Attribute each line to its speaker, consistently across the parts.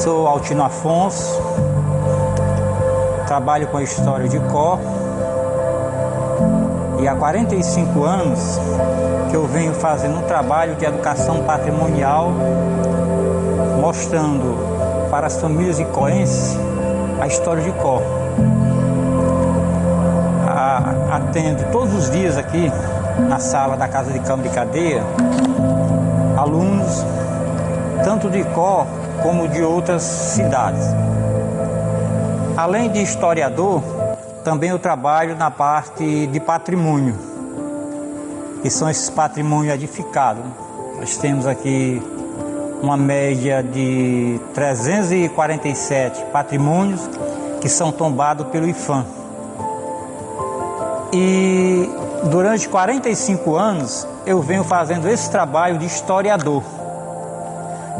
Speaker 1: sou Altino Afonso, trabalho com a história de Icó e há 45 anos que eu venho fazendo um trabalho de educação patrimonial, mostrando para as famílias icoenses a história de Icó. Atendo todos os dias aqui na sala da Casa de Câmara e Cadeia alunos tanto de Icó como de outras cidades. Além de historiador, também eu trabalho na parte de patrimônio, que são esses patrimônios edificados. Nós temos aqui uma média de 347 patrimônios que são tombados pelo IPHAN. E durante 45 anos eu venho fazendo esse trabalho de historiador.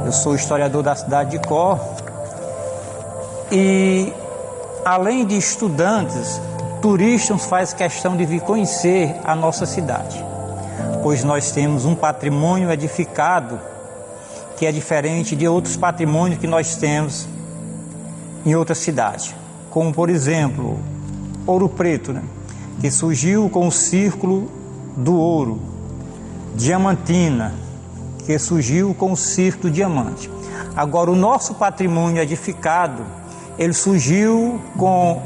Speaker 1: Eu sou historiador da cidade de Icó e, além de estudantes, turistas fazem questão de vir conhecer a nossa cidade, pois nós temos um patrimônio edificado que é diferente de outros patrimônios que nós temos em outras cidades, como por exemplo Ouro Preto, que surgiu com o Círculo do Ouro, Diamantina, que surgiu com o Círculo do Diamante. Agora, o nosso patrimônio edificado, ele surgiu com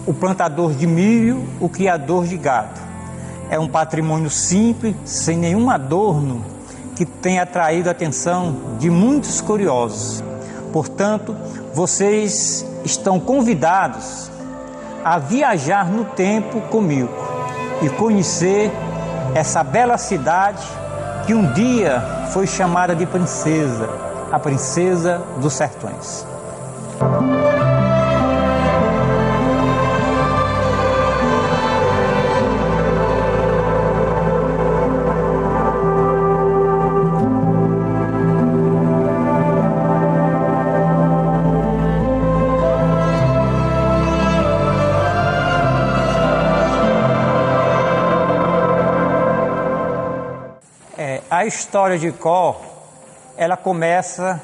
Speaker 1: o plantador de milho, o criador de gado. É um patrimônio simples, sem nenhum adorno, que tem atraído a atenção de muitos curiosos. Portanto, vocês estão convidados a viajar no tempo comigo e conhecer essa bela cidade que um dia foi chamada de princesa, a princesa dos sertões. A história de Icó, ela começa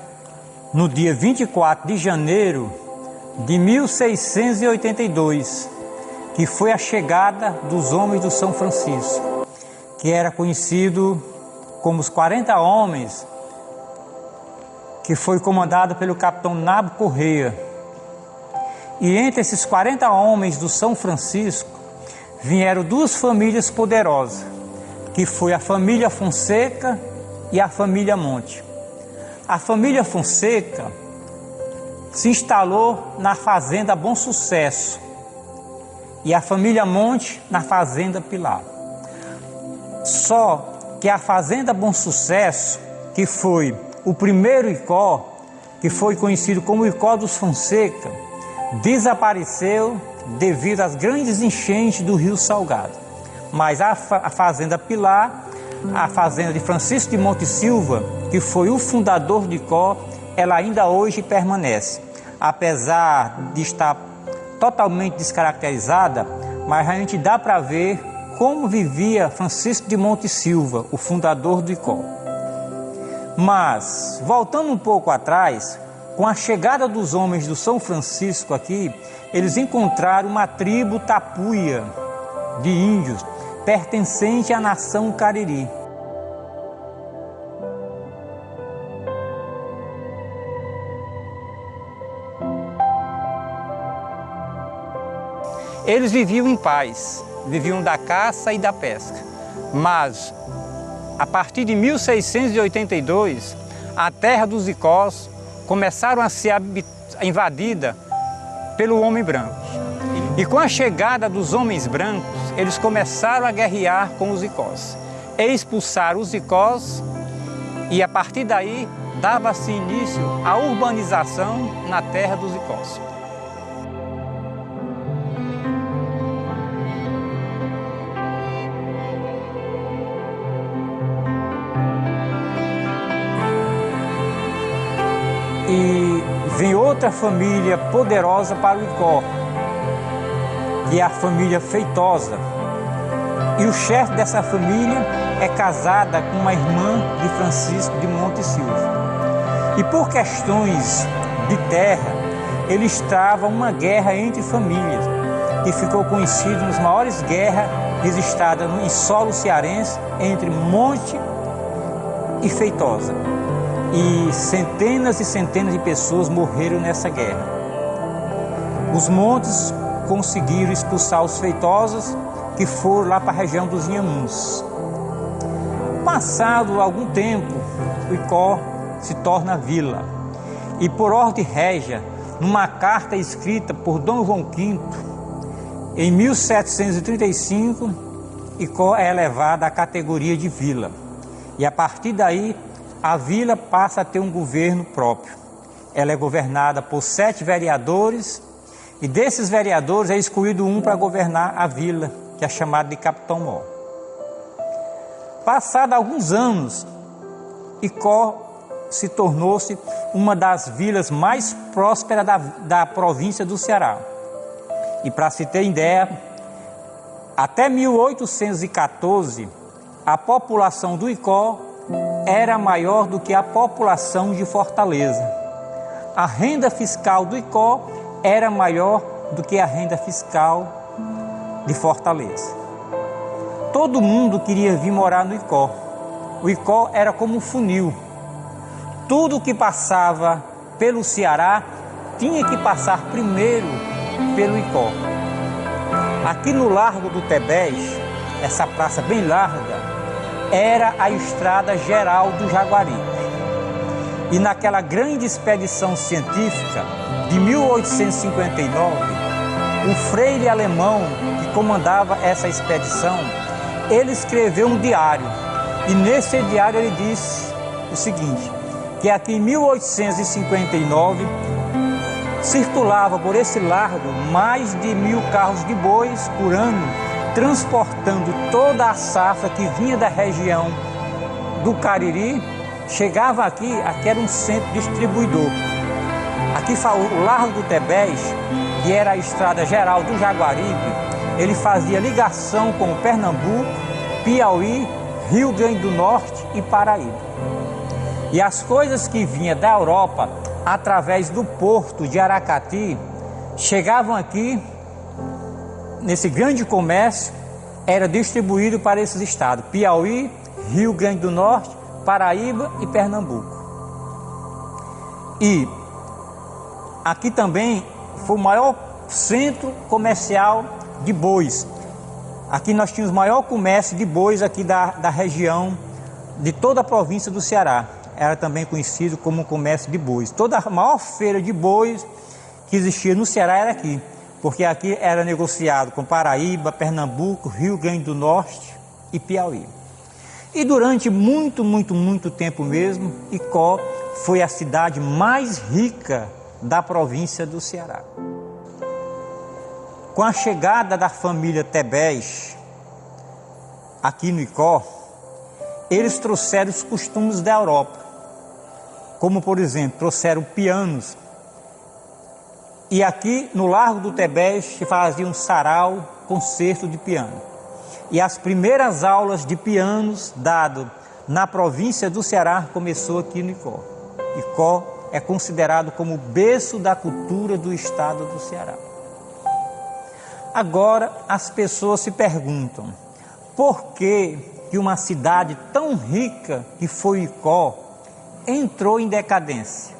Speaker 1: no dia 24 de janeiro de 1682, que foi a chegada dos homens do São Francisco, que era conhecido como os 40 homens, que foi comandado pelo capitão Nabo Correia. E entre esses 40 homens do São Francisco, vieram duas famílias poderosas, que foi a família Fonseca e a família Monte. A família Fonseca se instalou na fazenda Bom Sucesso e a família Monte na fazenda Pilar. Só que a fazenda Bom Sucesso, que foi o primeiro Icó, que foi conhecido como Icó dos Fonseca, desapareceu devido às grandes enchentes do Rio Salgado. Mas a fazenda Pilar, a fazenda de Francisco de Monte Silva, que foi o fundador de Icó, ela ainda hoje permanece. Apesar de estar totalmente descaracterizada, mas a gente dá para ver como vivia Francisco de Monte Silva, o fundador do Icó. Mas, voltando um pouco atrás, com a chegada dos homens do São Francisco aqui, eles encontraram uma tribo tapuia de índios, pertencente à nação Cariri. Eles viviam em paz, viviam da caça e da pesca, mas a partir de 1682, a terra dos Icós começaram a ser invadida pelo homem branco. E com a chegada dos homens brancos, eles começaram a guerrear com os Icós, expulsaram os Icós e a partir daí dava-se início à urbanização na terra dos Icós. E vem outra família poderosa para o Icó, que é a família Feitosa. E o chefe dessa família é casada com uma irmã de Francisco de Monte Silva. E por questões de terra, eles travam uma guerra entre famílias, que ficou conhecida nas maiores guerras registradas em solo cearense entre Monte e Feitosa. E centenas de pessoas morreram nessa guerra. Os Montes conseguiram expulsar os Feitosas, que foram lá para a região dos Inhamuns. Passado algum tempo, o Icó se torna vila. E por ordem régia, numa carta escrita por Dom João V, em 1735, Icó é elevada à categoria de vila. E a partir daí, a vila passa a ter um governo próprio. Ela é governada por 7 vereadores, e desses vereadores é escolhido um para governar a vila, que é chamado de Capitão-Mor. Passados alguns anos, Icó se tornou-se uma das vilas mais prósperas da província do Ceará. E para se ter ideia, até 1814, a população do Icó era maior do que a população de Fortaleza. A renda fiscal do Icó era maior do que a renda fiscal de Fortaleza. Todo mundo queria vir morar no Icó. O Icó era como um funil. Tudo que passava pelo Ceará tinha que passar primeiro pelo Icó. Aqui no Largo do Tebés, essa praça bem larga, era a estrada geral do Jaguaribe. E naquela grande expedição científica de 1859, o freire alemão que comandava essa expedição, ele escreveu um diário. E nesse diário ele disse o seguinte, que aqui em 1859 circulava por esse largo mais de 1.000 carros de bois por ano, transportando toda a safra que vinha da região do Cariri, chegava aqui era um centro distribuidor. Aqui o Largo do Tebés, que era a estrada geral do Jaguaribe, ele fazia ligação com Pernambuco, Piauí, Rio Grande do Norte e Paraíba. E as coisas que vinham da Europa, através do porto de Aracati, chegavam aqui, nesse grande comércio, era distribuído para esses estados, Piauí, Rio Grande do Norte, Paraíba e Pernambuco. E aqui também foi o maior centro comercial de bois. Aqui nós tínhamos o maior comércio de bois aqui da região, de toda a província do Ceará. Era também conhecido como comércio de bois. Toda a maior feira de bois que existia no Ceará era aqui, porque aqui era negociado com Paraíba, Pernambuco, Rio Grande do Norte e Piauí. E durante muito tempo mesmo, Icó foi a cidade mais rica da província do Ceará. Com a chegada da família Tebés aqui no Icó, eles trouxeram os costumes da Europa, como por exemplo, trouxeram pianos. E aqui no Largo do Tebés se fazia um sarau, concerto de piano. E as primeiras aulas de pianos dadas na província do Ceará começou aqui no Icó. Icó é considerado como o berço da cultura do estado do Ceará. Agora as pessoas se perguntam, por que uma cidade tão rica que foi Icó entrou em decadência?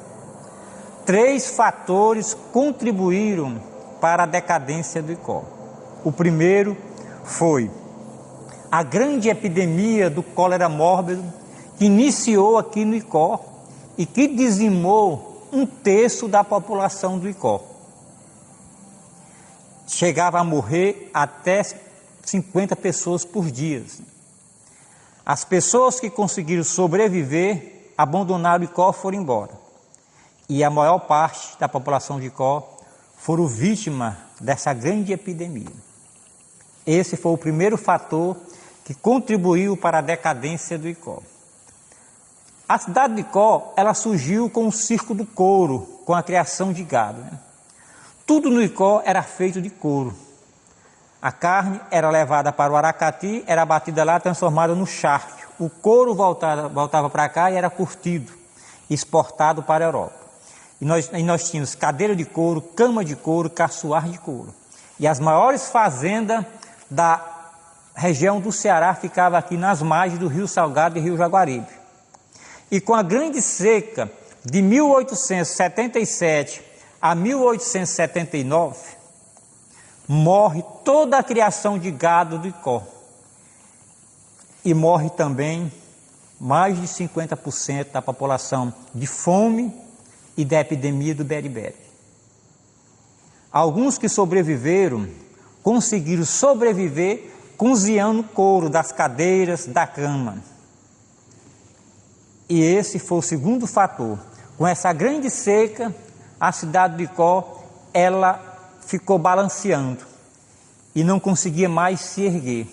Speaker 1: 3 fatores contribuíram para a decadência do Icó. O primeiro foi a grande epidemia do cólera mórbido, que iniciou aqui no Icó e que dizimou 1/3 da população do Icó. Chegava a morrer até 50 pessoas por dia. As pessoas que conseguiram sobreviver, abandonaram o Icó e foram embora. E a maior parte da população de Icó foram vítimas dessa grande epidemia. Esse foi o primeiro fator que contribuiu para a decadência do Icó. A cidade de Icó, ela surgiu com o circo do couro, com a criação de gado. Tudo no Icó era feito de couro. A carne era levada para o Aracati, era batida lá, transformada no charque. O couro voltava para cá e era curtido, exportado para a Europa. E nós tínhamos cadeira de couro, cama de couro, caçoar de couro. E as maiores fazendas da região do Ceará ficavam aqui nas margens do Rio Salgado e Rio Jaguaribe. E com a grande seca de 1877 a 1879, morre toda a criação de gado do Icó. E morre também mais de 50% da população de fome e da epidemia do beriberi. Alguns que sobreviveram, conseguiram sobreviver cozinhando couro das cadeiras, da cama. E esse foi o segundo fator. Com essa grande seca, a cidade de Icó, ela ficou balanceando e não conseguia mais se erguer.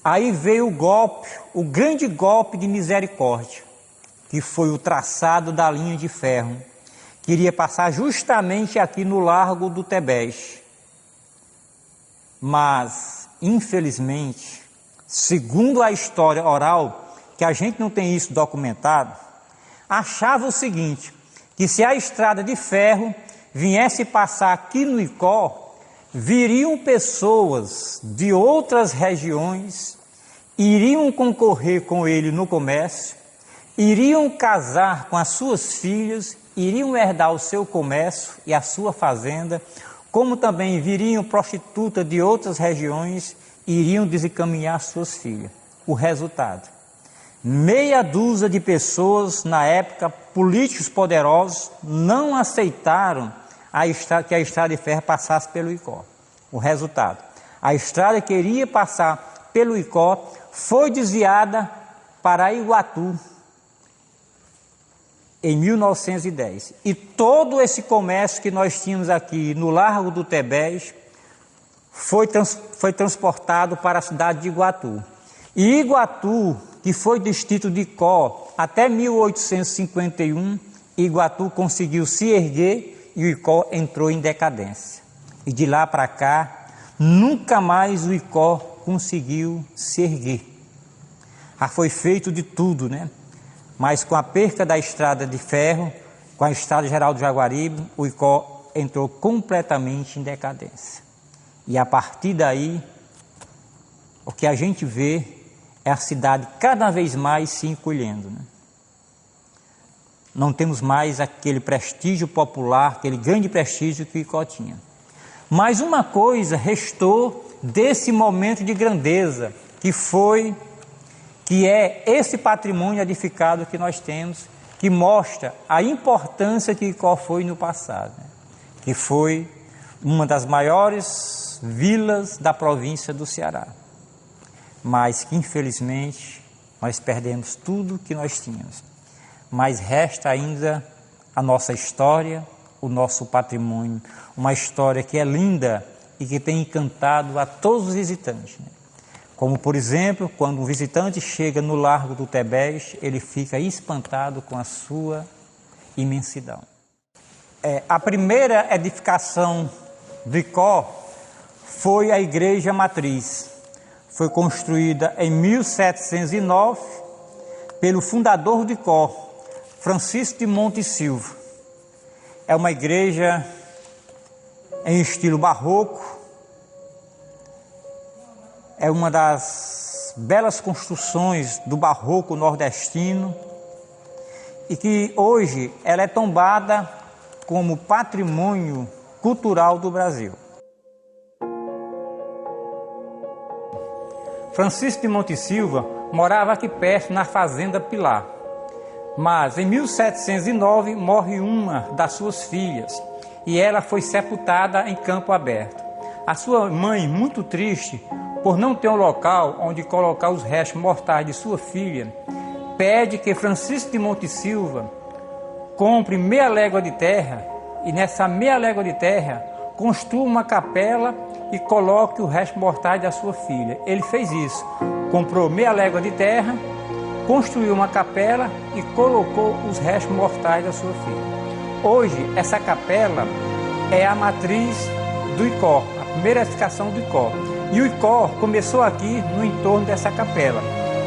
Speaker 1: Aí veio o golpe, o grande golpe de misericórdia, que foi o traçado da linha de ferro, que iria passar justamente aqui no Largo do Tebés. Mas, infelizmente, segundo a história oral, que a gente não tem isso documentado, achava o seguinte, que se a estrada de ferro viesse passar aqui no Icó, viriam pessoas de outras regiões, iriam concorrer com ele no comércio, iriam casar com as suas filhas, iriam herdar o seu comércio e a sua fazenda, como também viriam prostitutas de outras regiões e iriam desencaminhar suas filhas. O resultado: meia dúzia de pessoas, na época, políticos poderosos, não aceitaram que a estrada de ferro passasse pelo Icó. O resultado: a estrada que iria passar pelo Icó foi desviada para Iguatu em 1910. E todo esse comércio que nós tínhamos aqui no Largo do Tebés foi transportado para a cidade de Iguatu. E Iguatu, que foi distrito de Icó até 1851, Iguatu conseguiu se erguer e o Icó entrou em decadência. E de lá para cá, nunca mais o Icó conseguiu se erguer. Foi feito de tudo, né? Mas com a perca da estrada de ferro, com a estrada geral do Jaguaribe, o Icó entrou completamente em decadência. E a partir daí, o que a gente vê é a cidade cada vez mais se encolhendo, né? Não temos mais aquele prestígio popular, aquele grande prestígio que o Icó tinha. Mas uma coisa restou desse momento de grandeza, que é esse patrimônio edificado que nós temos, que mostra a importância que Icó foi no passado, né? Que foi uma das maiores vilas da província do Ceará, mas que infelizmente nós perdemos tudo que nós tínhamos. Mas resta ainda a nossa história, o nosso patrimônio, uma história que é linda e que tem encantado a todos os visitantes, né? Como, por exemplo, quando um visitante chega no Largo do Tebés, ele fica espantado com a sua imensidão. A primeira edificação do Icó foi a Igreja Matriz. Foi construída em 1709 pelo fundador do Icó, Francisco de Monte Silva. É uma igreja em estilo barroco, é uma das belas construções do barroco nordestino e que hoje ela é tombada como patrimônio cultural do Brasil. Francisco de Monte Silva morava aqui perto na fazenda Pilar, mas em 1709 morre uma das suas filhas e ela foi sepultada em campo aberto. A sua mãe, muito triste por não ter um local onde colocar os restos mortais de sua filha, pede que Francisco de Monte Silva compre meia légua de terra e nessa meia légua de terra construa uma capela e coloque o resto mortais da sua filha. Ele fez isso, comprou meia légua de terra, construiu uma capela e colocou os restos mortais da sua filha. Hoje, essa capela é a matriz do Icó, a primeira edificação do Icó. E o Icó começou aqui no entorno dessa capela.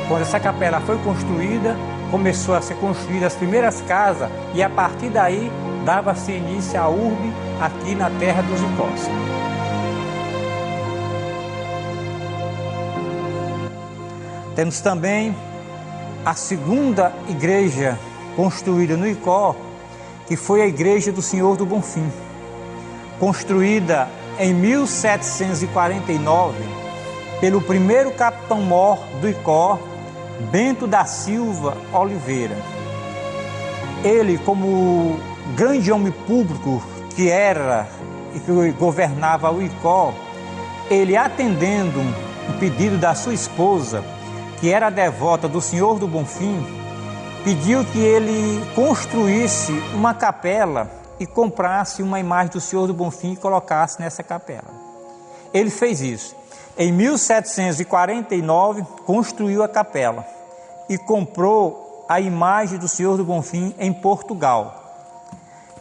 Speaker 1: Quando essa capela foi construída, começou a ser construída as primeiras casas e a partir daí dava-se início à urbe aqui na terra dos Icós. Temos também a segunda igreja construída no Icó, que foi a Igreja do Senhor do Bonfim, construída em 1749 pelo primeiro capitão-mor do Icó, Bento da Silva Oliveira. Ele, como grande homem público que era e que governava o Icó, ele, atendendo um pedido da sua esposa, que era devota do Senhor do Bonfim, pediu que ele construísse uma capela e comprasse uma imagem do Senhor do Bonfim e colocasse nessa capela. Ele fez isso. Em 1749, construiu a capela e comprou a imagem do Senhor do Bonfim em Portugal.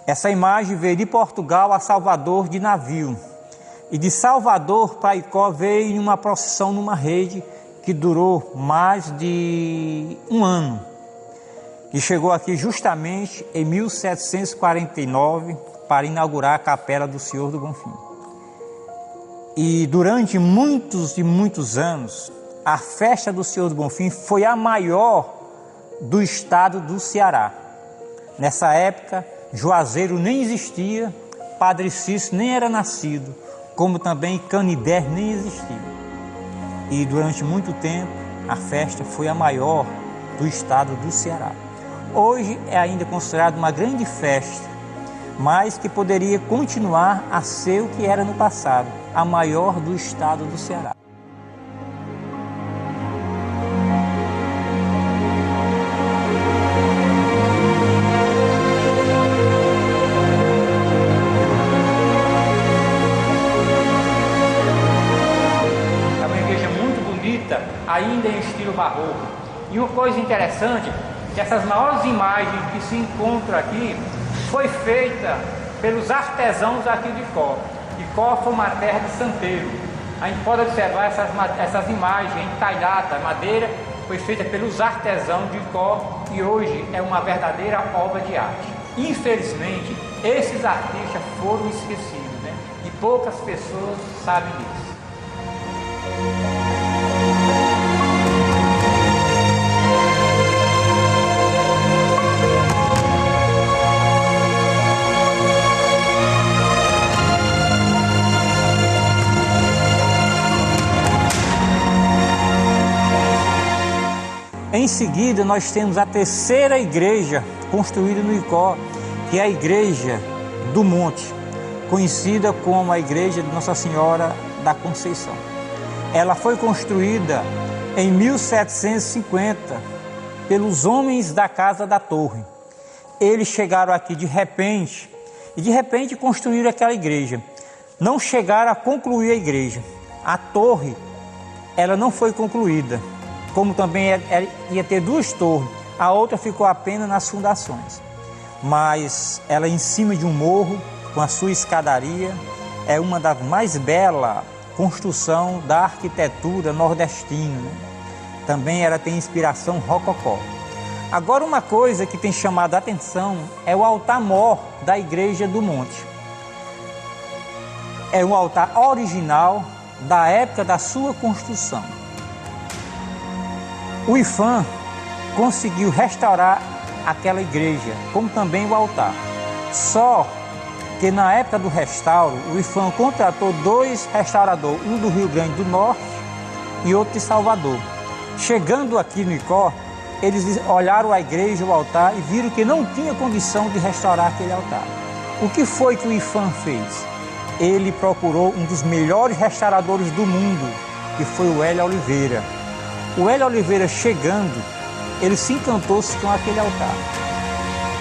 Speaker 1: Essa imagem veio de Portugal a Salvador de navio. E de Salvador para Icó veio em uma procissão numa rede que durou mais de um ano. E chegou aqui justamente em 1749 para inaugurar a Capela do Senhor do Bonfim. E durante muitos e muitos anos, a festa do Senhor do Bonfim foi a maior do estado do Ceará. Nessa época, Juazeiro nem existia, Padre Cícero nem era nascido, como também Canidé nem existia. E durante muito tempo, a festa foi a maior do estado do Ceará. Hoje é ainda considerado uma grande festa, mas que poderia continuar a ser o que era no passado, a maior do estado do Ceará. É uma igreja muito bonita, ainda em estilo barroco. E uma coisa interessante, que essas maiores imagens que se encontram aqui foi feita pelos artesãos aqui de Icó. Icó foi uma terra de santeiro. A gente pode observar essas imagens entalhadas, madeira, foi feita pelos artesãos de Icó e hoje é uma verdadeira obra de arte. Infelizmente, esses artistas foram esquecidos, né? E poucas pessoas sabem disso. Em seguida, nós temos a terceira igreja construída no Icó, que é a Igreja do Monte, conhecida como a Igreja de Nossa Senhora da Conceição. Ela foi construída em 1750 pelos homens da Casa da Torre. Eles chegaram aqui de repente e construíram aquela igreja. Não chegaram a concluir a igreja. A torre, ela não foi concluída. Como também ia ter duas torres, a outra ficou apenas nas fundações. Mas ela em cima de um morro, com a sua escadaria, é uma das mais belas construções da arquitetura nordestina, né? Também ela tem inspiração rococó. Agora, uma coisa que tem chamado a atenção é o altar-mor da Igreja do Monte. É um altar original da época da sua construção. O IPHAN conseguiu restaurar aquela igreja, como também o altar. Só que na época do restauro, o IPHAN contratou dois restauradores, um do Rio Grande do Norte e outro de Salvador. Chegando aqui no Icó, eles olharam a igreja, o altar e viram que não tinha condição de restaurar aquele altar. O que foi que o IPHAN fez? Ele procurou um dos melhores restauradores do mundo, que foi o Hélio Oliveira. O Hélio Oliveira chegando, ele se encantou com aquele altar.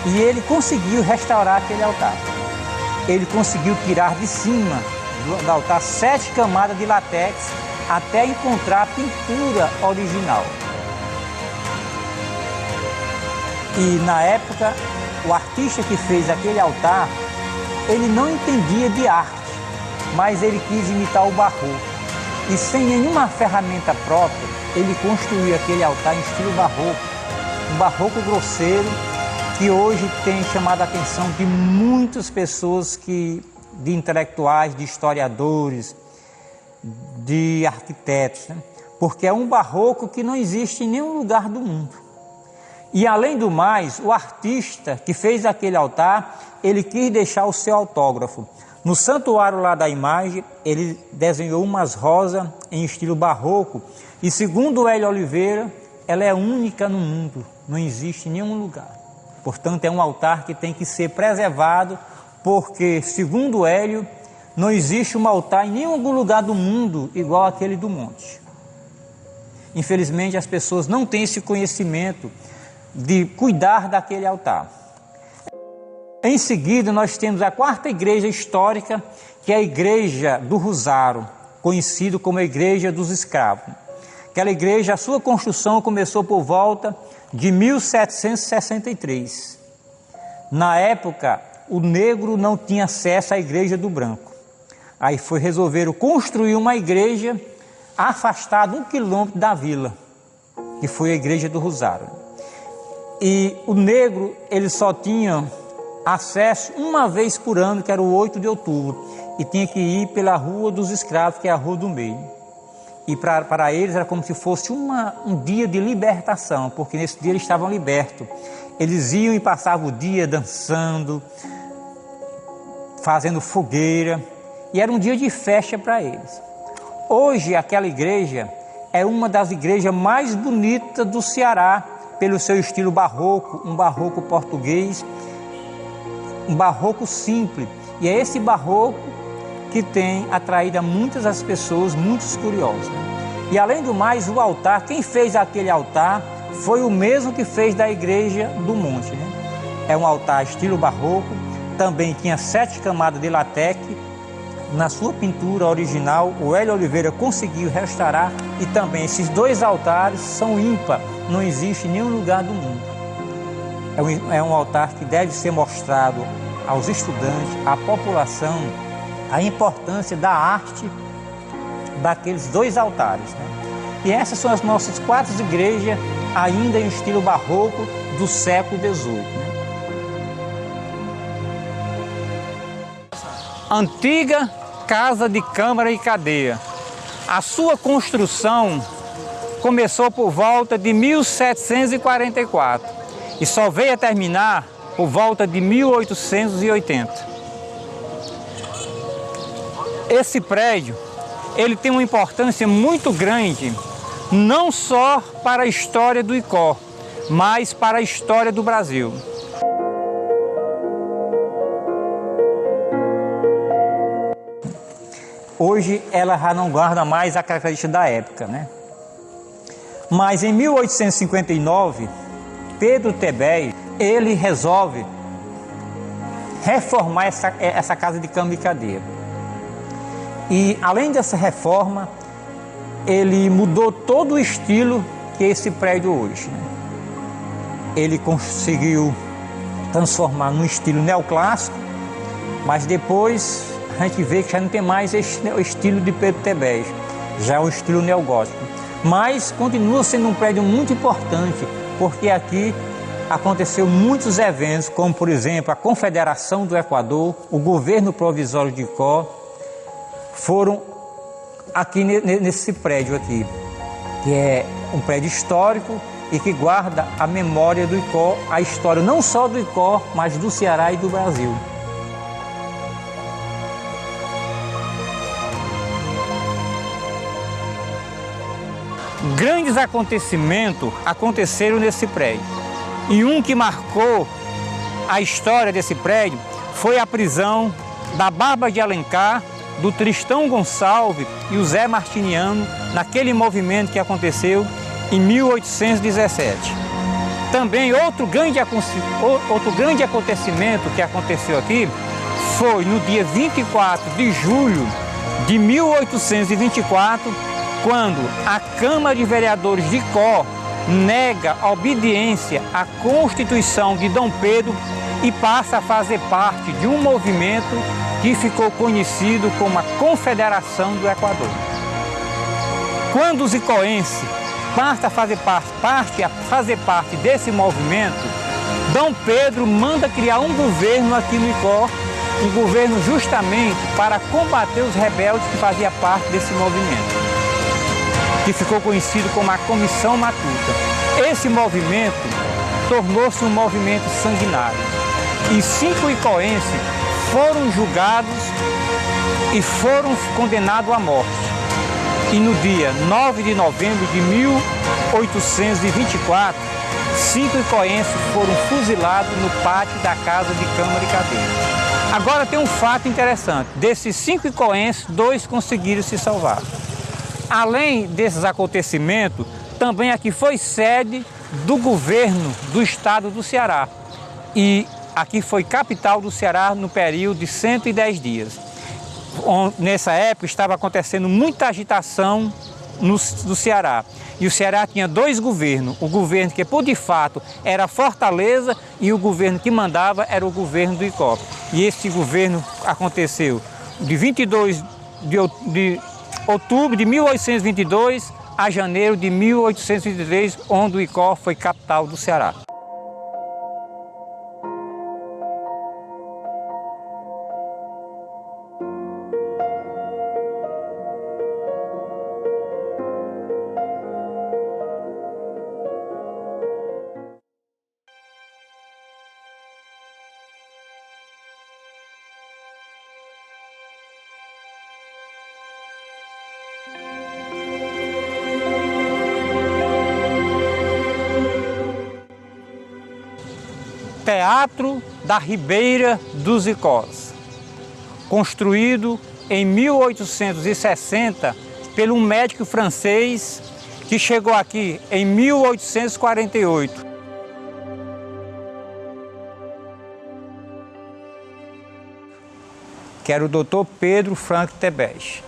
Speaker 1: E ele conseguiu restaurar aquele altar. Ele conseguiu tirar de cima do altar 7 camadas de látex até encontrar a pintura original. E na época, o artista que fez aquele altar, ele não entendia de arte, mas ele quis imitar o barroco. E sem nenhuma ferramenta própria, ele construiu aquele altar em estilo barroco, um barroco grosseiro, que hoje tem chamado a atenção de muitas pessoas de intelectuais, de historiadores, de arquitetos, né? Porque é um barroco que não existe em nenhum lugar do mundo. E além do mais, o artista que fez aquele altar, ele quis deixar o seu autógrafo. No santuário lá da imagem, ele desenhou umas rosas em estilo barroco e, segundo o Hélio Oliveira, ela é única no mundo, não existe em nenhum lugar. Portanto, é um altar que tem que ser preservado, porque, segundo o Hélio, não existe um altar em nenhum lugar do mundo igual aquele do monte. Infelizmente, as pessoas não têm esse conhecimento de cuidar daquele altar. Em seguida, nós temos a quarta igreja histórica, que é a Igreja do Rosário, conhecido como a Igreja dos Escravos. Aquela igreja, a sua construção começou por volta de 1763. Na época, o negro não tinha acesso à Igreja do Branco. Aí resolveram construir uma igreja afastada 1 quilômetro da vila, que foi a Igreja do Rosário. E o negro, ele só tinha acesso uma vez por ano, que era o 8 de outubro, e tinha que ir pela Rua dos Escravos, que é a Rua do Meio. E para eles era como se fosse um dia de libertação, porque nesse dia eles estavam libertos. Eles iam e passavam o dia dançando, fazendo fogueira, e era um dia de festa para eles. Hoje aquela igreja é uma das igrejas mais bonitas do Ceará, pelo seu estilo barroco, um barroco português, um barroco simples. E é esse barroco que tem atraído a muitas das pessoas, muitos curiosos, né? E além do mais, o altar, quem fez aquele altar foi o mesmo que fez da Igreja do Monte, né? É um altar estilo barroco, também tinha 7 camadas de latex. Na sua pintura original, o Hélio Oliveira conseguiu restaurar, e também esses 2 altares são ímpar, não existe em nenhum lugar do mundo. É um altar que deve ser mostrado aos estudantes, à população, a importância da arte daqueles 2 altares, né? E essas são as nossas 4 igrejas, ainda em estilo barroco do século XVIII, né? Antiga Casa de Câmara e Cadeia. A sua construção começou por volta de 1744 e só veio a terminar por volta de 1880. Esse prédio, ele tem uma importância muito grande, não só para a história do Icó, mas para a história do Brasil. Hoje ela já não guarda mais a característica da época, né? Mas em 1859, Pedro Tebé, ele resolve reformar essa casa de câmara e cadeia. E além dessa reforma, ele mudou todo o estilo que é esse prédio hoje, né? Ele conseguiu transformar num estilo neoclássico, mas depois a gente vê que já não tem mais esse estilo de Pedro Tebé, já é o estilo neogótico. Mas continua sendo um prédio muito importante, porque aqui aconteceu muitos eventos, como por exemplo a Confederação do Equador, o governo provisório de Icó, foram aqui nesse prédio aqui, que é um prédio histórico e que guarda a memória do Icó, a história não só do Icó, mas do Ceará e do Brasil. Grandes acontecimentos aconteceram nesse prédio. E um que marcou a história desse prédio foi a prisão da Barba de Alencar, do Tristão Gonçalves e o Zé Martiniano, naquele movimento que aconteceu em 1817. Também outro grande acontecimento que aconteceu aqui foi no dia 24 de julho de 1824, quando a Câmara de Vereadores de Icó nega a obediência à Constituição de Dom Pedro e passa a fazer parte de um movimento que ficou conhecido como a Confederação do Equador. Quando os icoenses passam a fazer parte desse movimento, Dom Pedro manda criar um governo aqui no Icó, um governo justamente para combater os rebeldes que faziam parte desse movimento, que ficou conhecido como a Comissão Matuta. Esse movimento tornou-se um movimento sanguinário e 5 icoenses foram julgados e foram condenados à morte. E no dia 9 de novembro de 1824, 5 icoenses foram fuzilados no pátio da Casa de Câmara e Cadeia. Agora tem um fato interessante: desses 5 icoenses, 2 conseguiram se salvar. Além desses acontecimentos, também aqui foi sede do governo do estado do Ceará. E aqui foi capital do Ceará no período de 110 dias. Nessa época estava acontecendo muita agitação no Ceará. E o Ceará tinha 2 governos. O governo que, por de fato, era Fortaleza, e o governo que mandava era o governo do Icó. E esse governo aconteceu de 22 de outubro de 1822 a janeiro de 1823, onde o Icó foi capital do Ceará. Teatro da Ribeira dos Icós, construído em 1860 pelo um médico francês que chegou aqui em 1848. Que era o Dr. Pedro Franco Tebege.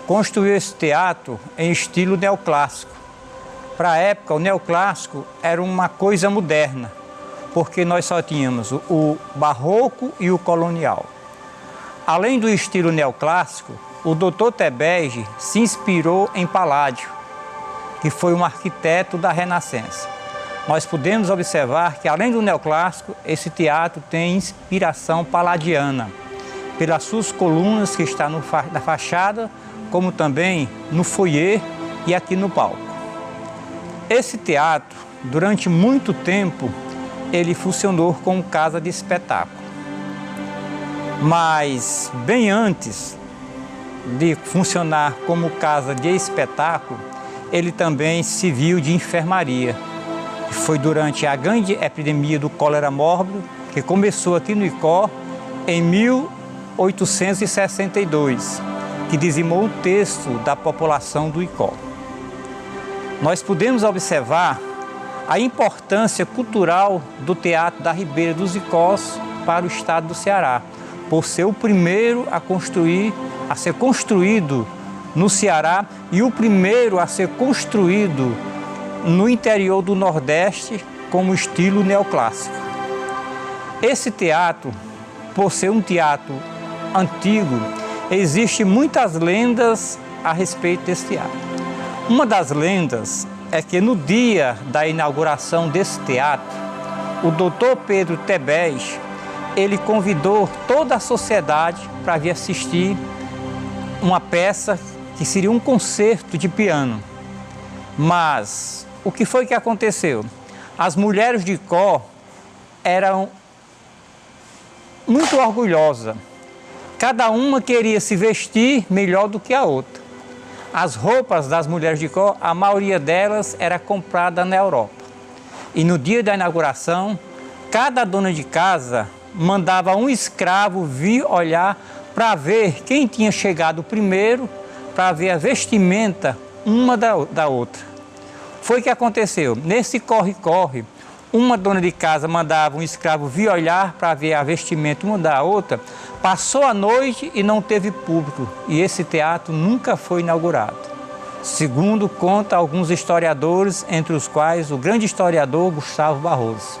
Speaker 1: Construiu esse teatro em estilo neoclássico. Para a época, o neoclássico era uma coisa moderna, porque nós só tínhamos o barroco e o colonial. Além do estilo neoclássico, o Dr. Tebege se inspirou em Palladio, que foi um arquiteto da Renascença. Nós podemos observar que, além do neoclássico, esse teatro tem inspiração palladiana, pelas suas colunas que estão na fachada, como também no foyer e aqui no palco. Esse teatro, durante muito tempo, ele funcionou como casa de espetáculo. Mas, bem antes de funcionar como casa de espetáculo, ele também serviu de enfermaria. Foi durante a grande epidemia do cólera mórbido, que começou aqui no Icó em 1862, que dizimou um terço da população do Icó. Nós podemos observar a importância cultural do Teatro da Ribeira dos Icós para o estado do Ceará, por ser o primeiro a ser construído no Ceará e o primeiro a ser construído no interior do Nordeste como estilo neoclássico. Esse teatro, por ser um teatro antigo, existem muitas lendas a respeito desse teatro. Uma das lendas é que no dia da inauguração desse teatro, o Dr. Pedro Tebege, ele convidou toda a sociedade para vir assistir uma peça que seria um concerto de piano. Mas o que foi que aconteceu? As mulheres de Icó eram muito orgulhosas. Cada uma queria se vestir melhor do que a outra. As roupas das mulheres de Icó, a maioria delas era comprada na Europa. E no dia da inauguração, cada dona de casa mandava um escravo vir olhar para ver quem tinha chegado primeiro, para ver a vestimenta uma da outra. Foi o que aconteceu. Nesse corre-corre, uma dona de casa mandava um escravo vir olhar para ver a vestimenta uma da outra, passou a noite e não teve público, e esse teatro nunca foi inaugurado. Segundo conta alguns historiadores, entre os quais o grande historiador Gustavo Barroso.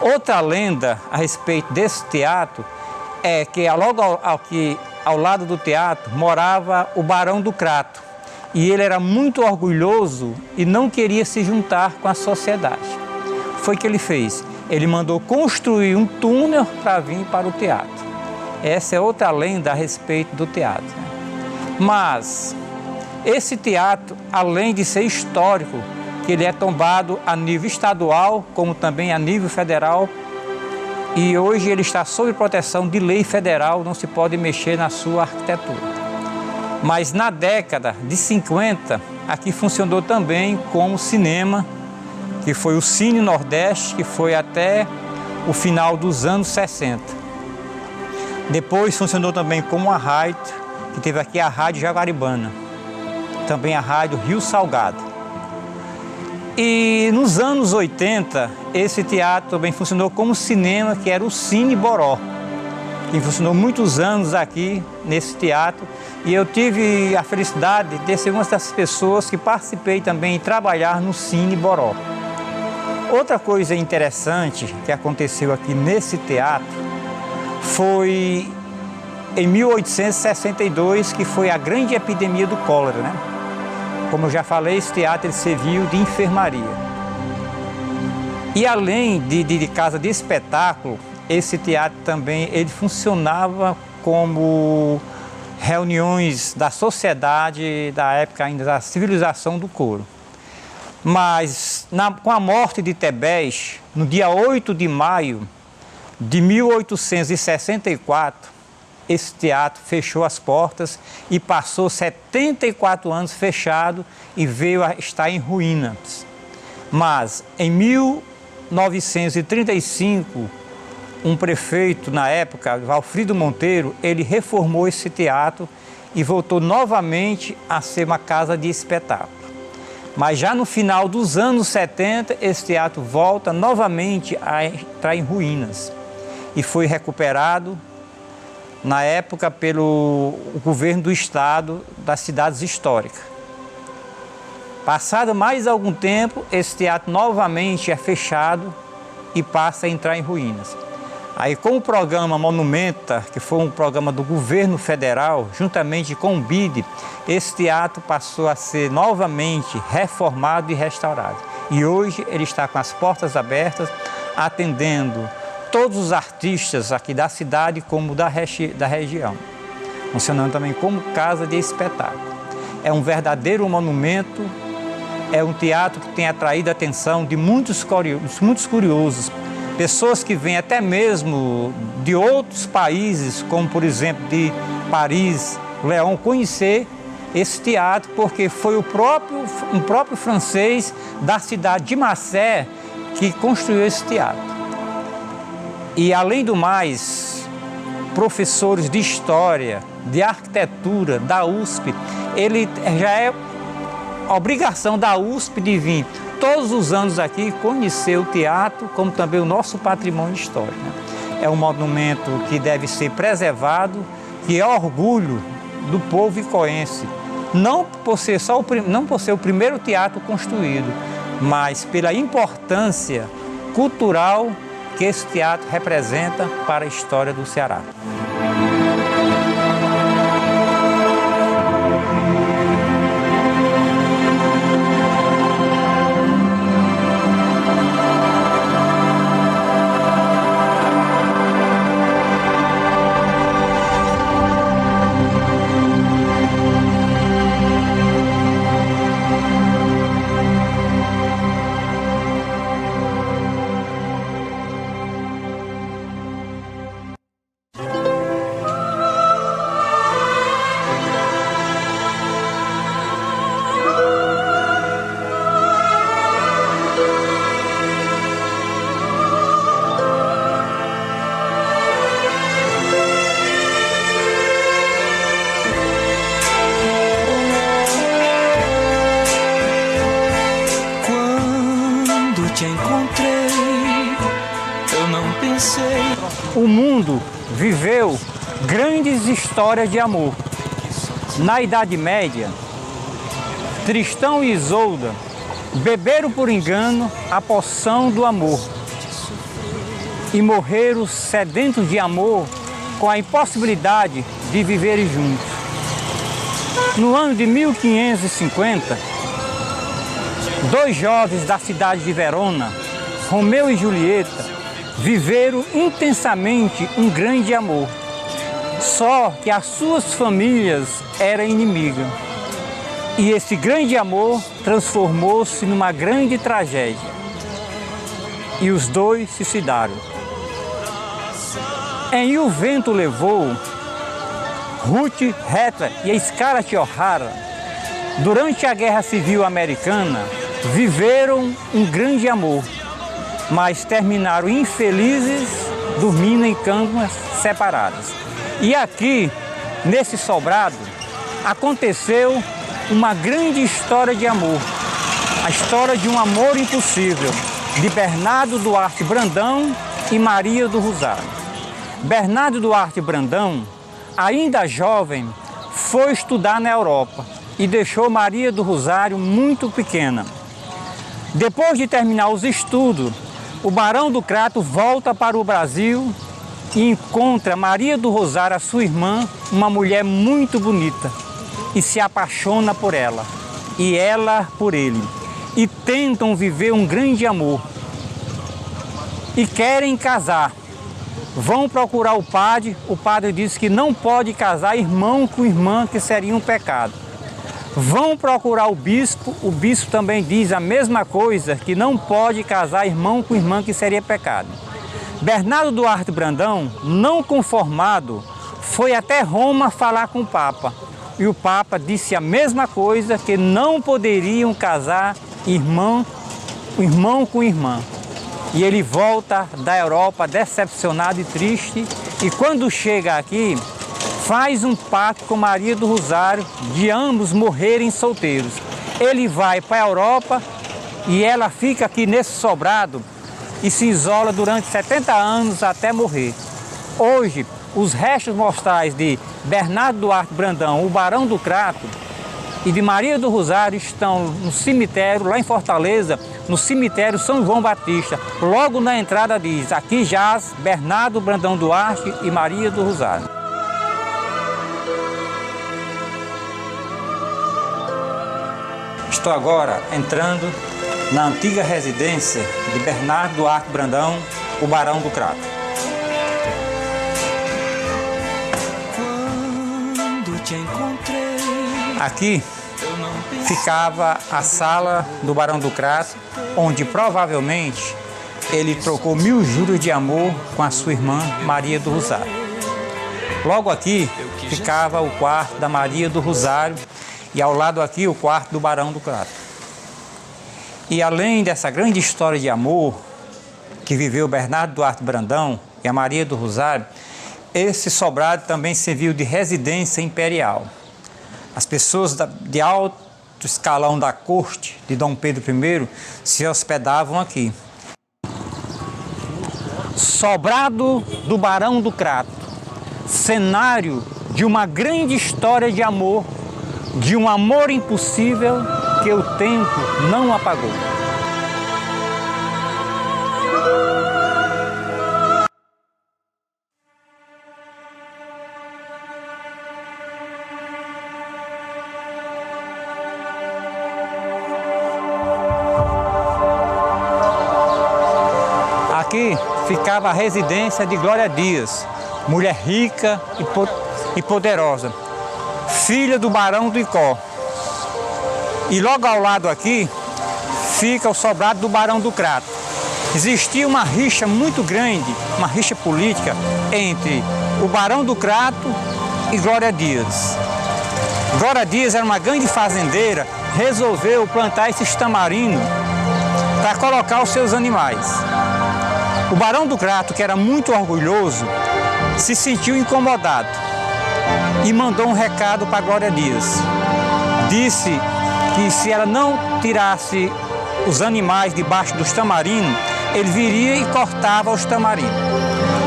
Speaker 1: Outra lenda a respeito desse teatro é que logo ao lado do teatro morava o Barão do Crato, e ele era muito orgulhoso e não queria se juntar com a sociedade. foi que ele fez? Ele mandou construir um túnel para vir para o teatro. Essa é outra lenda a respeito do teatro. Mas esse teatro, além de ser histórico, que ele é tombado a nível estadual, como também a nível federal, e hoje ele está sob proteção de lei federal, não se pode mexer na sua arquitetura. Mas na década de 50, aqui funcionou também como cinema, que foi o Cine Nordeste, que foi até o final dos anos 60. Depois funcionou também como a rádio, que teve aqui a Rádio Jaguaribana, também a Rádio Rio Salgado. E nos anos 80, esse teatro também funcionou como cinema, que era o Cine Boró, que funcionou muitos anos aqui nesse teatro. E eu tive a felicidade de ser uma das pessoas que participei também em trabalhar no Cine Boró. Outra coisa interessante que aconteceu aqui nesse teatro foi em 1862, que foi a grande epidemia do cólera, né? Como eu já falei, esse teatro ele serviu de enfermaria. E além de casa de espetáculo, esse teatro também ele funcionava como reuniões da sociedade da época ainda da civilização do couro. Mas com a morte de Tebés, no dia 8 de maio de 1864, esse teatro fechou as portas e passou 74 anos fechado e veio a estar em ruínas. Mas em 1935, um prefeito na época, Valfrido Monteiro, ele reformou esse teatro e voltou novamente a ser uma casa de espetáculo. Mas já no final dos anos 70, esse teatro volta novamente a entrar em ruínas e foi recuperado na época pelo governo do estado das cidades históricas. Passado mais algum tempo, esse teatro novamente é fechado e passa a entrar em ruínas. Aí com o programa Monumenta, que foi um programa do governo federal, juntamente com o BID, esse teatro passou a ser novamente reformado e restaurado. E hoje ele está com as portas abertas, atendendo todos os artistas aqui da cidade como da região, funcionando também como casa de espetáculo. É um verdadeiro monumento, é um teatro que tem atraído a atenção de muitos curiosos, pessoas que vêm até mesmo de outros países, como por exemplo de Paris, Lyon, conhecer esse teatro, porque foi um próprio francês da cidade de Marseille que construiu esse teatro. E, além do mais, professores de História, de Arquitetura, da USP, ele já é obrigação da USP de vir todos os anos aqui conhecer o teatro, como também o nosso patrimônio histórico, né? É um monumento que deve ser preservado, que é orgulho do povo icoense, não por ser o primeiro teatro construído, mas pela importância cultural que esse teatro representa para a história do Ceará. O mundo viveu grandes histórias de amor. Na Idade Média, Tristão e Isolda beberam por engano a poção do amor e morreram sedentos de amor com a impossibilidade de viverem juntos. No ano de 1550, dois jovens da cidade de Verona Romeu e Julieta viveram intensamente um grande amor, só que as suas famílias eram inimigas. E esse grande amor transformou-se numa grande tragédia. E os dois se suicidaram. Em O Vento Levou, Ruth Hatcher e a Scarlett O'Hara, durante a Guerra Civil Americana, viveram um grande amor, mas terminaram infelizes dormindo em camas separadas. E aqui, nesse sobrado, aconteceu uma grande história de amor, a história de um amor impossível, de Bernardo Duarte Brandão e Maria do Rosário. Bernardo Duarte Brandão, ainda jovem, foi estudar na Europa e deixou Maria do Rosário muito pequena. Depois de terminar os estudos, o Barão do Crato volta para o Brasil e encontra Maria do Rosário, a sua irmã, uma mulher muito bonita, e se apaixona por ela, e ela por ele, e tentam viver um grande amor, e querem casar. Vão procurar o padre diz que não pode casar irmão com irmã, que seria um pecado. Vão procurar o bispo também diz a mesma coisa, que não pode casar irmão com irmã, que seria pecado. Bernardo Duarte Brandão, não conformado, foi até Roma falar com o Papa. E o Papa disse a mesma coisa, que não poderiam casar irmão com irmã. E ele volta da Europa decepcionado e triste, e quando chega aqui, faz um pacto com Maria do Rosário de ambos morrerem solteiros. Ele vai para a Europa e ela fica aqui nesse sobrado e se isola durante 70 anos até morrer. Hoje, os restos mortais de Bernardo Duarte Brandão, o Barão do Crato, e de Maria do Rosário estão no cemitério, lá em Fortaleza, no cemitério São João Batista. Logo na entrada diz: aqui jaz Bernardo Brandão Duarte e Maria do Rosário. Estou agora entrando na antiga residência de Bernardo Duarte Brandão, o Barão do Crato. Quando te encontrei, aqui ficava a sala do Barão do Crato, onde provavelmente ele trocou 1000 juros de amor com a sua irmã Maria do Rosário. Logo aqui ficava o quarto da Maria do Rosário e ao lado aqui o quarto do Barão do Crato. E além dessa grande história de amor que viveu Bernardo Duarte Brandão e a Maria do Rosário, esse sobrado também serviu de residência imperial. As pessoas de alto escalão da corte de Dom Pedro I se hospedavam aqui. Sobrado do Barão do Crato, cenário de uma grande história de amor, de um amor impossível que o tempo não apagou. Aqui ficava a residência de Glória Dias, mulher rica e poderosa, filha do Barão do Icó. E logo ao lado aqui fica o sobrado do Barão do Crato. Existia uma rixa muito grande, uma rixa política entre o Barão do Crato e Glória Dias. Glória Dias era uma grande fazendeira, resolveu plantar esses tamarinos para colocar os seus animais. O Barão do Crato, que era muito orgulhoso, se sentiu incomodado e mandou um recado para Glória Dias. Disse que se ela não tirasse os animais debaixo dos tamarinos, ele viria e cortava os tamarinos.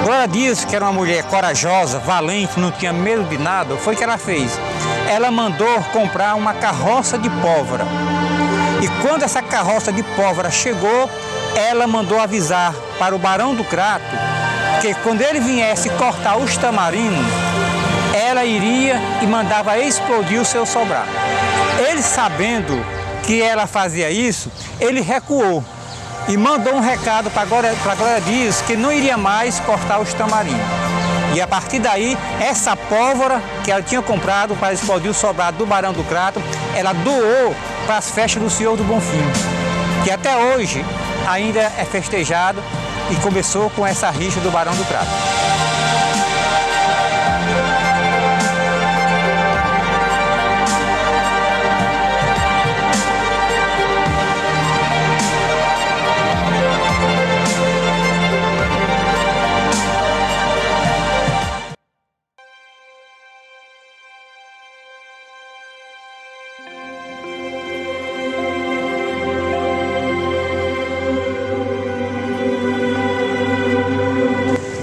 Speaker 1: Glória Dias, que era uma mulher corajosa, valente, não tinha medo de nada, foi o que ela fez. Ela mandou comprar uma carroça de pólvora. E quando essa carroça de pólvora chegou, ela mandou avisar para o Barão do Crato que quando ele viesse cortar os tamarinos, ela iria e mandava explodir o seu sobrado. Ele, sabendo que ela fazia isso, ele recuou e mandou um recado para a Glória Dias que não iria mais cortar os tamarindos. E a partir daí, essa pólvora que ela tinha comprado para explodir o sobrado do Barão do Crato, ela doou para as festas do Senhor do Bonfim, que até hoje ainda é festejado e começou com essa rixa do Barão do Crato.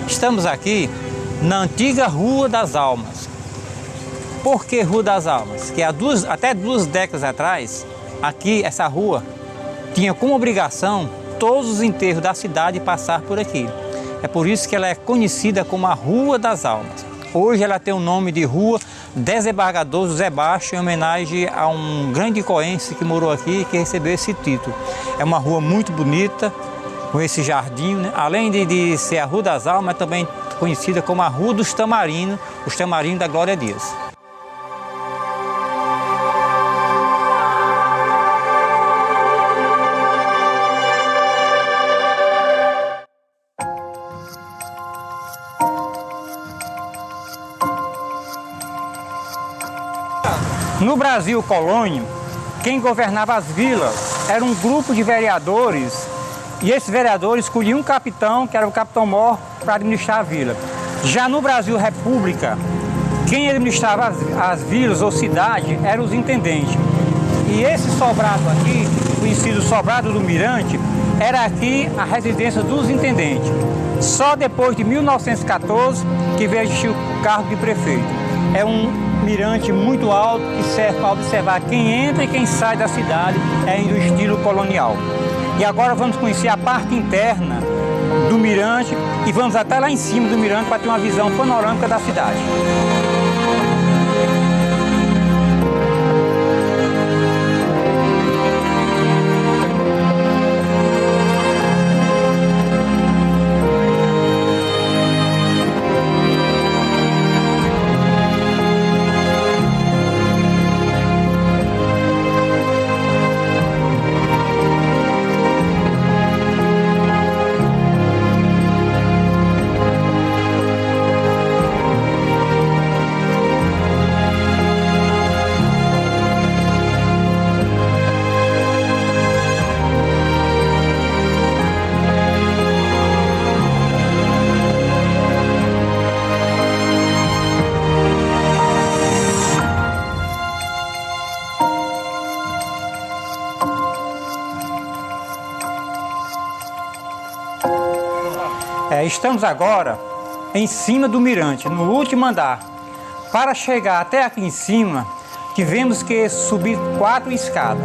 Speaker 1: Estamos aqui na antiga Rua das Almas. Por que Rua das Almas? Que até 2 décadas atrás, aqui, essa rua, tinha como obrigação todos os enterros da cidade passar por aqui. É por isso que ela é conhecida como a Rua das Almas. Hoje ela tem o nome de Rua Desembargador José Baixo, em homenagem a um grande icoense que morou aqui e que recebeu esse título. É uma rua muito bonita, com esse jardim, né? Além de ser a Rua das Almas, é também conhecida como a Rua dos Tamarindos, os Tamarindos da Glória Dias. No Brasil colônia, quem governava as vilas era um grupo de vereadores. E esses vereadores escolhiam um capitão, que era o capitão-mor, para administrar a vila. Já no Brasil República, quem administrava as vilas ou cidades eram os intendentes. E esse sobrado aqui, conhecido Sobrado do Mirante, era aqui a residência dos intendentes. Só depois de 1914 que veio existir o cargo de prefeito. É um mirante muito alto que serve para observar quem entra e quem sai da cidade, do estilo colonial. E agora vamos conhecer a parte interna do mirante e vamos até lá em cima do mirante para ter uma visão panorâmica da cidade. Estamos agora em cima do mirante, no último andar. Para chegar até aqui em cima, tivemos que subir 4 escadas.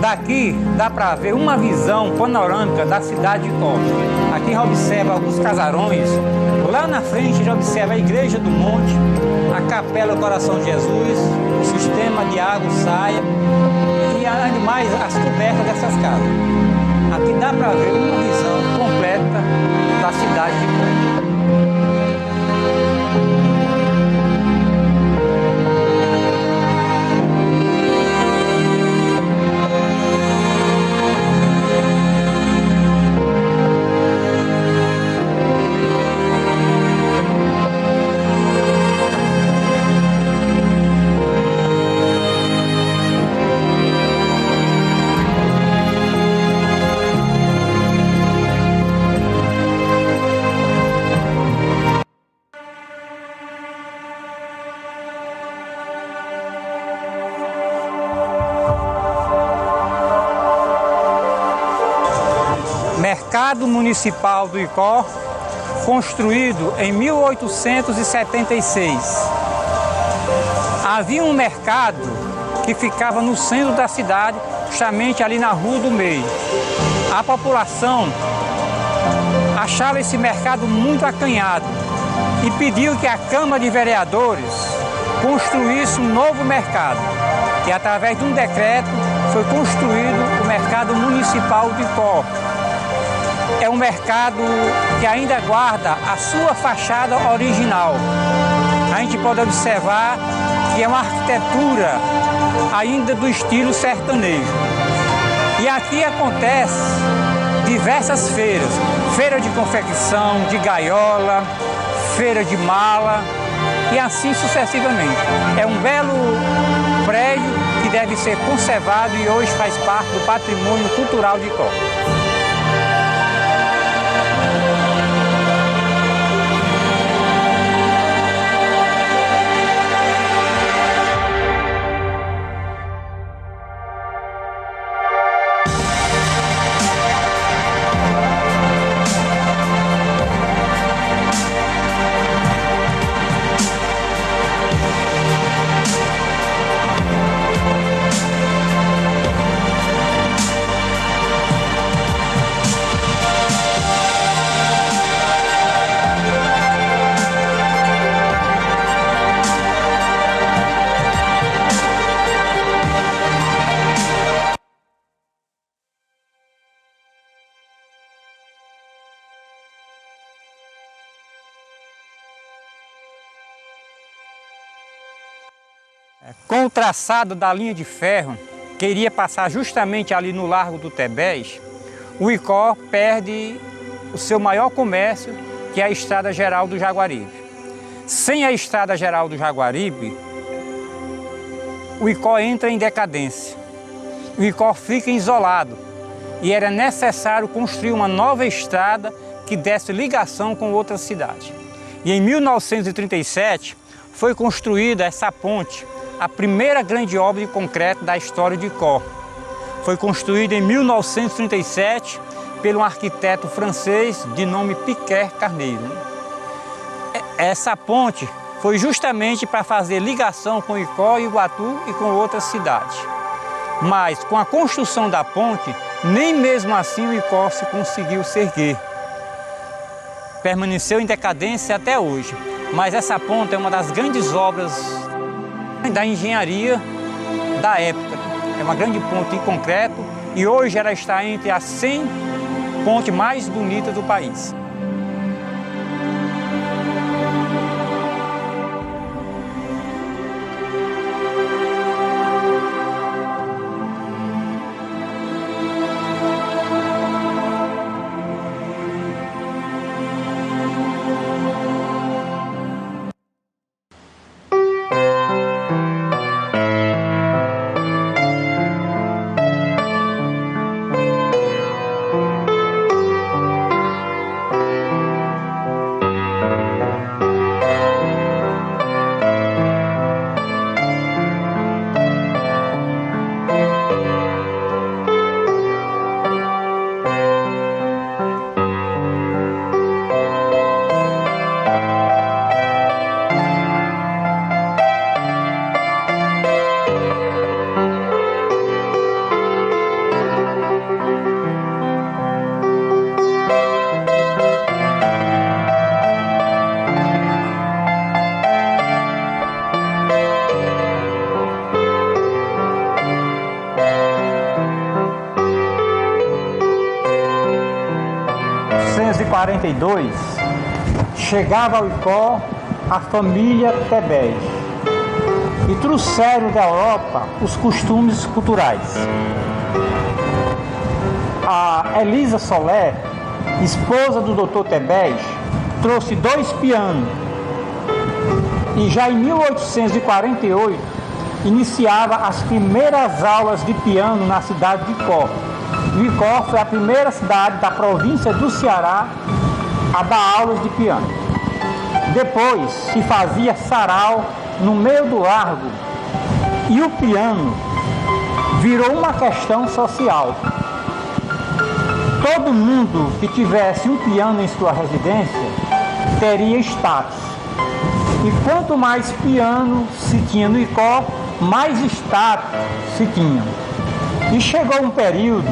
Speaker 1: Daqui dá para ver uma visão panorâmica da cidade de Costa. Aqui já observa alguns casarões. Lá na frente já observa a Igreja do Monte, a Capela do Coração de Jesus, o sistema de água, saia e além mais as cobertas dessas casas. Aqui dá para ver uma visão completa da cidade de Costa. Mercado Municipal do Icó, construído em 1876. Havia um mercado que ficava no centro da cidade, justamente ali na Rua do Meio. A população achava esse mercado muito acanhado e pediu que a Câmara de Vereadores construísse um novo mercado, que através de um decreto foi construído o Mercado Municipal do Icó, é um mercado que ainda guarda a sua fachada original. A gente pode observar que é uma arquitetura ainda do estilo sertanejo. E aqui acontece diversas feiras, feira de confecção, de gaiola, feira de mala e assim sucessivamente. É um belo prédio que deve ser conservado e hoje faz parte do patrimônio cultural de Icó. Com o traçado da linha de ferro, que iria passar justamente ali no Largo do Tebés, o Icó perde o seu maior comércio, que é a Estrada Geral do Jaguaribe. Sem a Estrada Geral do Jaguaribe, o Icó entra em decadência. O Icó fica isolado e era necessário construir uma nova estrada que desse ligação com outra cidade. E em 1937 foi construída essa ponte, a primeira grande obra de concreto da história de Icó. Foi construída em 1937 por um arquiteto francês de nome Piquet Carneiro. Essa ponte foi justamente para fazer ligação com Icó, Iguatu e com outras cidades. Mas com a construção da ponte, nem mesmo assim o Icó se conseguiu se erguer. Permaneceu em decadência até hoje. Mas essa ponte é uma das grandes obras da engenharia da época. É uma grande ponte em concreto e hoje ela está entre as 100 pontes mais bonitas do país. Em 1942, chegava ao Icó a família Tebés e trouxeram da Europa os costumes culturais. A Elisa Soler, esposa do Dr. Tebés, trouxe 2 pianos e já em 1848 iniciava as primeiras aulas de piano na cidade de Icó. Icó foi a primeira cidade da província do Ceará a dar aulas de piano. Depois se fazia sarau no meio do largo e o piano virou uma questão social. Todo mundo que tivesse um piano em sua residência teria status. E quanto mais piano se tinha no Icó, mais status se tinha. E chegou um período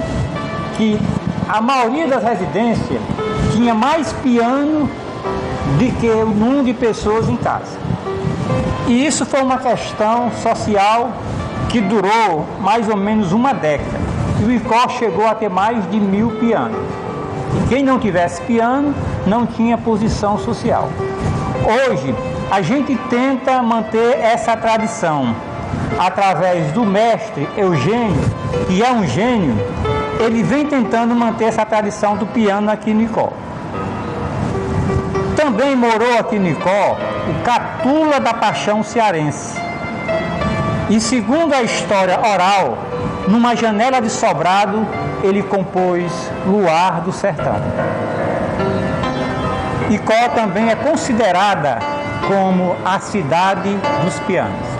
Speaker 1: que a maioria das residências tinha mais piano do que o número de pessoas em casa. E isso foi uma questão social que durou mais ou menos uma década. E o Icó chegou a ter mais de 1000 pianos. E quem não tivesse piano não tinha posição social. Hoje, a gente tenta manter essa tradição através do mestre Eugênio, que é um gênio. Ele vem tentando manter essa tradição do piano aqui no Icó. Também morou aqui no Icó o Catula da Paixão cearense. E segundo a história oral, numa janela de sobrado, ele compôs Luar do Sertão. Icó também é considerada como a cidade dos pianos.